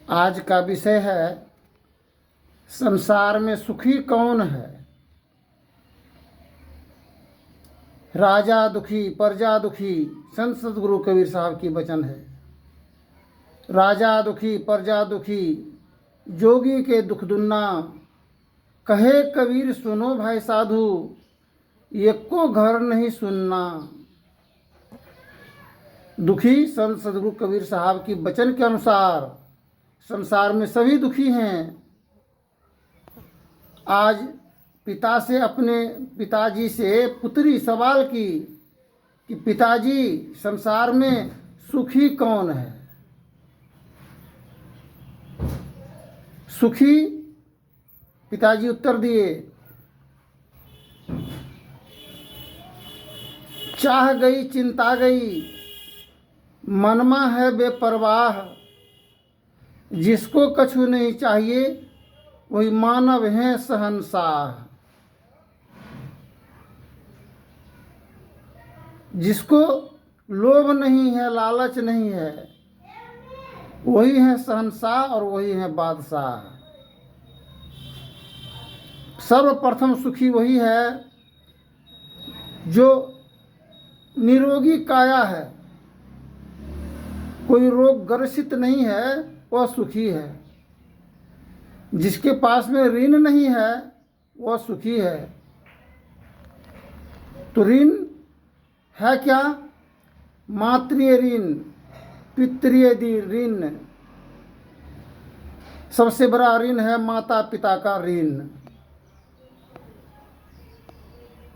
आज का विषय है संसार में सुखी कौन है। राजा दुखी प्रजा दुखी, संत सतगुरु कबीर साहब की वचन है। राजा दुखी प्रजा दुखी, जोगी के दुख दुन्ना। कहे कबीर सुनो भाई साधु, एको घर नहीं सुनना। दुखी संत सतगुरु कबीर साहब की वचन के अनुसार संसार में सभी दुखी हैं। आज पिताजी से पुत्री सवाल की कि पिताजी संसार में सुखी कौन है। सुखी पिताजी उत्तर दिए, चाह गई चिंता गई, मनमा है बेपरवाह। जिसको कछु नहीं चाहिए वही मानव है शहंशाह। जिसको लोभ नहीं है लालच नहीं है वही है शहंशाह और वही है बादशाह। सर्वप्रथम सुखी वही है जो निरोगी काया है, कोई रोग ग्रसित नहीं है, वह सुखी है। जिसके पास में ऋण नहीं है वह सुखी है। तो ऋण है क्या? मातृय ऋण, पितृय ऋण। सबसे बड़ा ऋण है माता पिता का ऋण।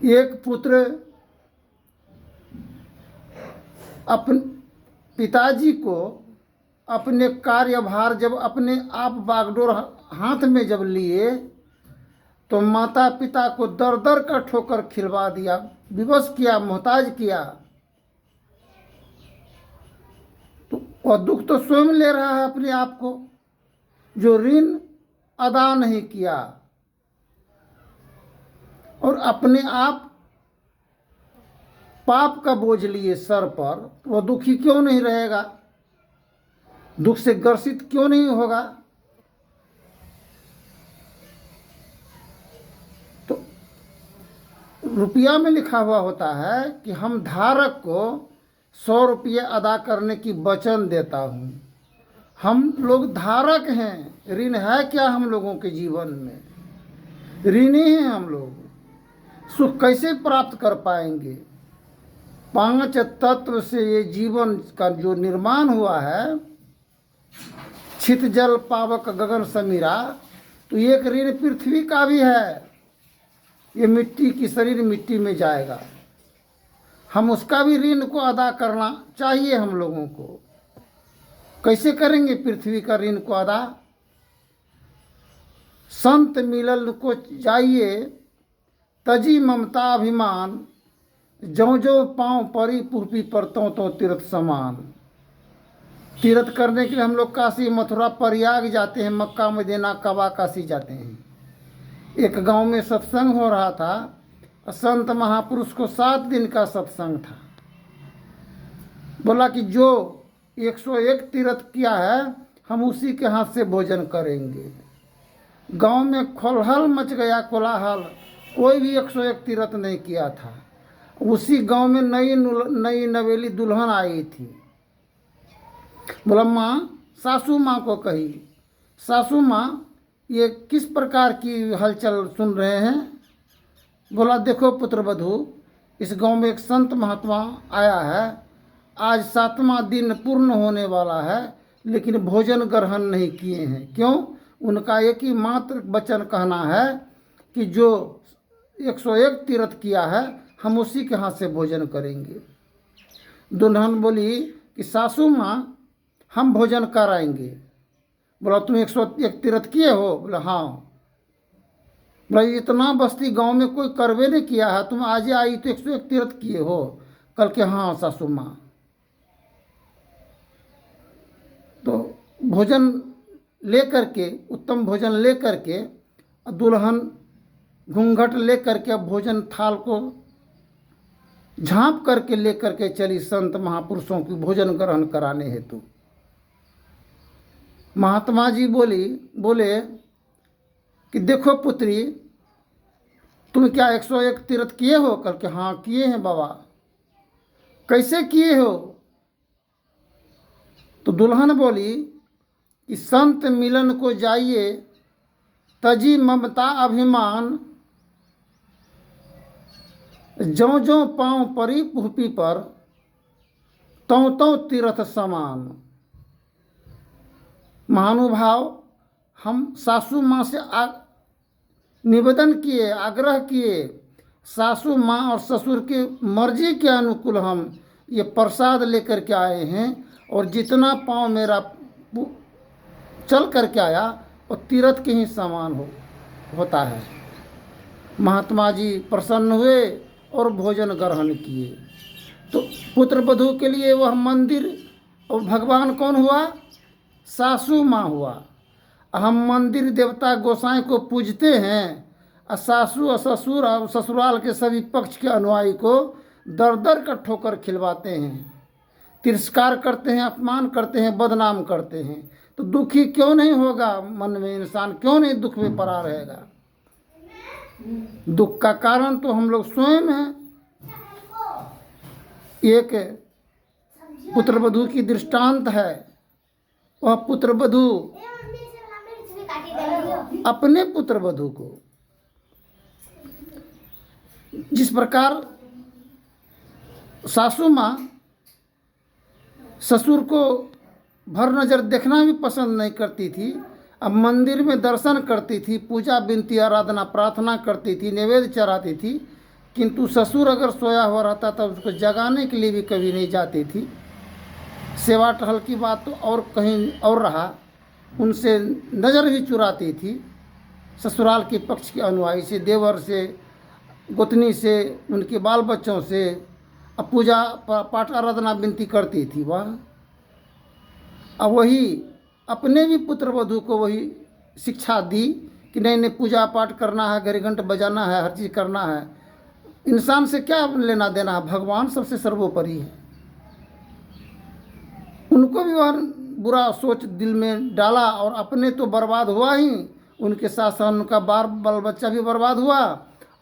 एक पुत्र अपने पिताजी को अपने कार्यभार जब अपने आप बागडोर हाथ में जब लिए तो माता पिता को दर दर का ठोकर खिलवा दिया, विवश किया, मोहताज किया। तो वह दुख तो स्वयं ले रहा है अपने आप को, जो ऋण अदा नहीं किया। और अपने आप पाप का बोझ लिए सर पर, वह दुखी क्यों नहीं रहेगा? दुख से ग्रसित क्यों नहीं होगा? तो रुपया में लिखा हुआ होता है कि हम धारक को 100 रुपये अदा करने की वचन देता हूँ। हम लोग धारक हैं। ऋण है क्या हम लोगों के जीवन में? ऋणी हैं हम लोग। सुख कैसे प्राप्त कर पाएंगे? 5 तत्व से ये जीवन का जो निर्माण हुआ है, छित जल पावक गगन समीरा, तो एक ऋण पृथ्वी का भी है। ये मिट्टी की शरीर मिट्टी में जाएगा, हम उसका भी ऋण को अदा करना चाहिए हम लोगों को। कैसे करेंगे पृथ्वी का ऋण को अदा? संत मिलल को जाइए, तजी ममता अभिमान। जो जो पाँव परी पुरपी परतों तो तीर्थ समान। तीर्थ करने के लिए हम लोग काशी मथुरा प्रयाग जाते हैं, मक्का मदीना कबा काशी जाते हैं। एक गांव में सत्संग हो रहा था। संत महापुरुष को 7 दिन का सत्संग था। बोला कि जो 101 तीर्थ किया है हम उसी के हाथ से भोजन करेंगे। गांव में कोलाहल मच गया, कोलाहल। कोई भी 101 तीर्थ नहीं किया था। उसी गांव में नई नवेली दुल्हन आई थी। बोला माँ, सासू माँ को कही, सासू माँ ये किस प्रकार की हलचल सुन रहे हैं? बोला देखो पुत्रवधू, इस गांव में एक संत महात्मा आया है। आज 7वां दिन पूर्ण होने वाला है, लेकिन भोजन ग्रहण नहीं किए हैं। क्यों? उनका एक ही मात्र वचन कहना है कि जो 101 तीर्थ किया है हम उसी के हाथ से भोजन करेंगे। दुल्हन बोली कि सासू माँ हम भोजन कराएंगे। बोला तुम 101 तीर्थ किए हो? बोला हाँ। बोला इतना बस्ती गांव में कोई करवे नहीं किया है, तुम आज आई तो 101 तीर्थ किए हो? कल के हाँ सासू माँ। तो भोजन ले करके, उत्तम भोजन ले करके दुल्हन घूंघट ले करके भोजन थाल को झांप करके लेकर के चली संत महापुरुषों की भोजन ग्रहण कराने हेतु। महात्मा जी बोले कि देखो पुत्री, तुम क्या 101 तीर्थ किए हो? करके हाँ किए हैं बाबा। कैसे किए हो? तो दुल्हन बोली कि संत मिलन को जाइए, तजी ममता अभिमान, ज्यों ज्यों पाँव परी भूपी पर, त्यों त्यों तीर्थ समान। महानुभाव, हम सासू माँ से निवेदन किए, आग्रह किए, सासू माँ और ससुर की मर्जी के अनुकूल हम ये प्रसाद लेकर के आए हैं, और जितना पाँव मेरा चल करके आया और तीर्थ के ही समान होता है। महात्मा जी प्रसन्न हुए और भोजन ग्रहण किए। तो पुत्र वधू के लिए वह मंदिर, और भगवान कौन हुआ? सासू माँ हुआ। हम मंदिर देवता गोसाई को पूजते हैं, और सासू और ससुर और ससुराल के सभी पक्ष के अनुयायी को दर दर का ठोकर खिलवाते हैं, तिरस्कार करते हैं, अपमान करते हैं, बदनाम करते हैं। तो दुखी क्यों नहीं होगा? मन में इंसान क्यों नहीं दुख में पड़ा रहेगा? दुख का कारण तो हम लोग स्वयं हैं। एक पुत्र वधू की दृष्टांत है। वह पुत्र वधू अपने पुत्र वधू को जिस प्रकार सासू माँ ससुर को भर नज़र देखना भी पसंद नहीं करती थी, अब मंदिर में दर्शन करती थी, पूजा विनती आराधना प्रार्थना करती थी, नैवेद्य चढ़ाती थी, किंतु ससुर अगर सोया हुआ रहता था उसको जगाने के लिए भी कभी नहीं जाती थी। सेवा टहल की बात तो और कहीं और रहा, उनसे नज़र भी चुराती थी, ससुराल के पक्ष के अनुयायी से, देवर से, गोतनी से, उनके बाल बच्चों से। अब पूजा पाठ आराधना विनती करती थी वह। अब वही अपने भी पुत्र वधू को वही शिक्षा दी कि नहीं नहीं, पूजा पाठ करना है, घड़ी घंट बजाना है, हर चीज़ करना है। इंसान से क्या लेना देना है? भगवान सबसे सर्वोपरि है। उनको भी वह बुरा सोच दिल में डाला, और अपने तो बर्बाद हुआ ही, उनके साथ साथ उनका बाल बच्चा भी बर्बाद हुआ,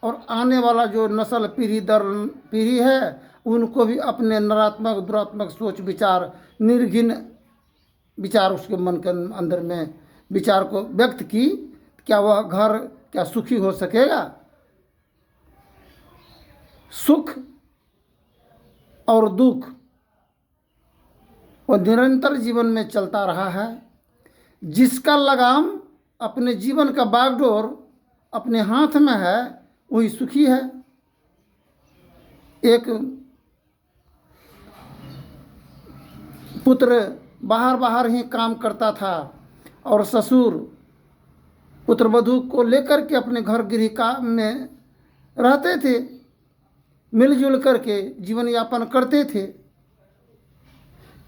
और आने वाला जो नस्ल पीढ़ी दर पीढ़ी है उनको भी अपने नकारात्मक दुरात्मक सोच विचार, निर्घिन विचार उसके मन के अंदर में विचार को व्यक्त की। क्या वह घर क्या सुखी हो सकेगा? सुख और दुख और निरंतर जीवन में चलता रहा है। जिसका लगाम अपने जीवन का बागडोर अपने हाथ में है वही सुखी है। एक पुत्र बाहर ही काम करता था, और ससुर पुत्र वधू को लेकर के अपने घर गृह का में रहते थे, मिलजुल करके जीवन यापन करते थे,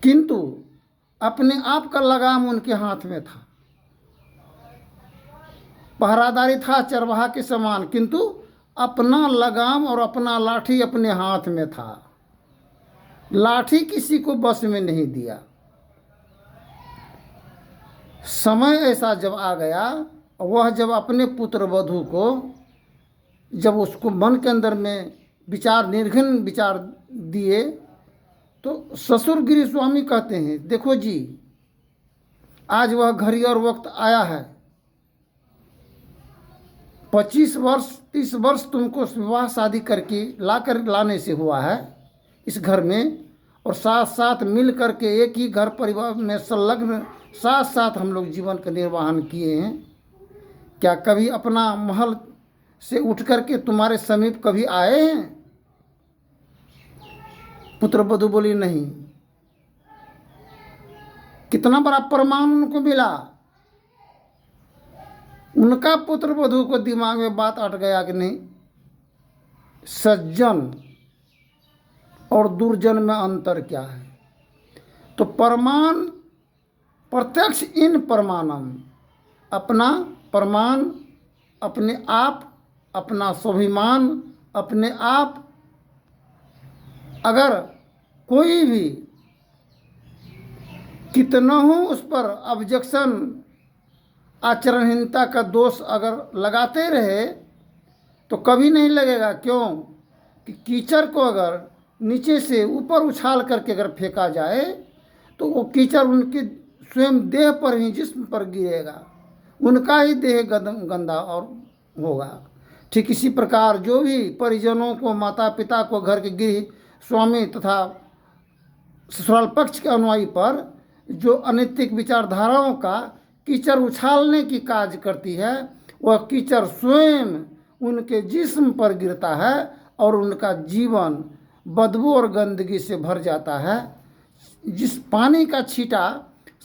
किंतु अपने आप का लगाम उनके हाथ में था। पहरादारी था चरवाहा के समान, किंतु अपना लगाम और अपना लाठी अपने हाथ में था। लाठी किसी को बस में नहीं दिया। समय ऐसा जब आ गया, वह जब अपने पुत्र वधू को, जब उसको मन के अंदर में विचार, निर्घिन विचार दिए, तो ससुर गिरी स्वामी कहते हैं, देखो जी, आज वह घड़ी और वक्त आया है। 25 वर्ष 30 वर्ष तुमको विवाह शादी करके लाने से हुआ है इस घर में, और साथ साथ मिल करके एक ही घर परिवार में संलग्न साथ साथ हम लोग जीवन का निर्वाहन किए हैं। क्या कभी अपना महल से उठ करके तुम्हारे समीप कभी आए हैं? पुत्र वधू बोली नहीं। कितना बड़ा प्रमाण उनको मिला। उनका पुत्र वधू को दिमाग में बात अट गया कि नहीं, सज्जन और दुर्जन में अंतर क्या है। तो प्रमाण प्रत्यक्ष इन प्रमाणम, अपना प्रमाण, अपने आप, अपना स्वाभिमान, अपने आप। अगर कोई भी कितना हो उस पर ऑब्जेक्शन, आचरणहीनता का दोष अगर लगाते रहे तो कभी नहीं लगेगा। क्यों कि कीचड़ को अगर नीचे से ऊपर उछाल करके अगर फेंका जाए तो वो कीचड़ उनके स्वयं देह पर ही, जिस्म पर गिरेगा, उनका ही देह गंदा और होगा। ठीक इसी प्रकार जो भी परिजनों को, माता पिता को, घर के गृह स्वामी तथा ससुराल पक्ष के अनुयायी पर जो अनैतिक विचारधाराओं का कीचड़ उछालने की काज करती है, वह कीचड़ स्वयं उनके जिस्म पर गिरता है और उनका जीवन बदबू और गंदगी से भर जाता है। जिस पानी का छींटा,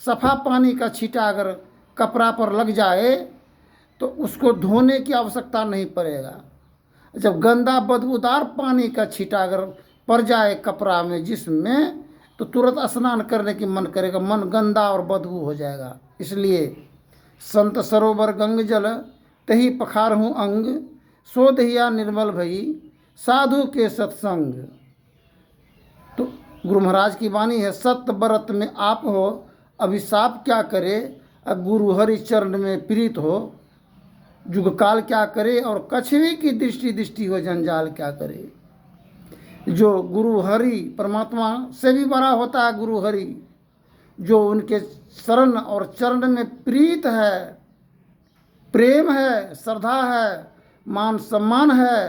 सफ़ा पानी का छींटा अगर कपड़ा पर लग जाए तो उसको धोने की आवश्यकता नहीं पड़ेगा। जब गंदा बदबूदार पानी का छींटा अगर पड़ जाए कपड़ा में, जिस्म में, तो तुरंत स्नान करने की मन करेगा, मन गंदा और बदबू हो जाएगा। इसलिए संत सरोवर गंग जल तही पखार हूँ अंग, सो दहिया निर्मल भई साधु के सत्संग। तो गुरु महाराज की वाणी है, सत्य व्रत में आप हो अभिशाप क्या करे, गुरु हरि चरण में प्रीत हो जुग काल क्या करे, और कछवी की दृष्टि हो जंजाल क्या करे। जो गुरु हरि परमात्मा से भी बड़ा होता है, गुरु हरि जो उनके शरण और चरण में प्रीत है, प्रेम है, श्रद्धा है, मान सम्मान है,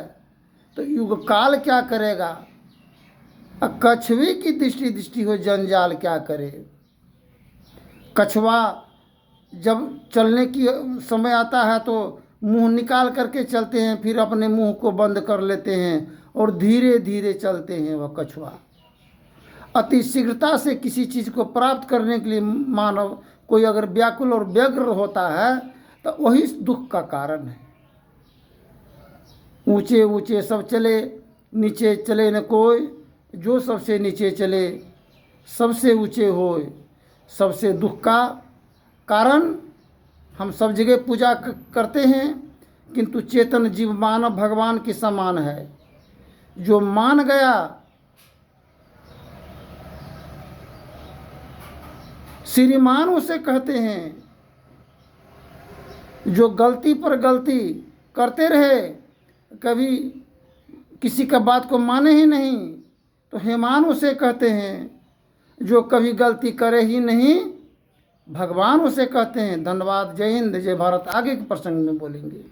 तो युग काल क्या करेगा, कछवी की दृष्टि हो जंजाल क्या करे। कछुआ जब चलने की समय आता है तो मुंह निकाल करके चलते हैं, फिर अपने मुंह को बंद कर लेते हैं और धीरे धीरे चलते हैं। वह कछुआ अति शीघ्रता से किसी चीज़ को प्राप्त करने के लिए मानव कोई अगर व्याकुल और व्यग्र होता है तो वही दुख का कारण है। ऊंचे ऊंचे सब चले, नीचे चले न कोई, जो सबसे नीचे चले सबसे ऊंचे होए। सबसे दुख का कारण हम सब जगह पूजा करते हैं, किंतु चेतन जीव मानव भगवान के समान है। जो मान गया, श्रीमान उसे कहते हैं। जो गलती पर गलती करते रहे, कभी किसी का बात को माने ही नहीं, तो हेमान उसे कहते हैं। जो कभी गलती करे ही नहीं, भगवान उसे कहते हैं। धन्यवाद। जय हिंद, जय भारत। आगे के प्रसंग में बोलेंगे।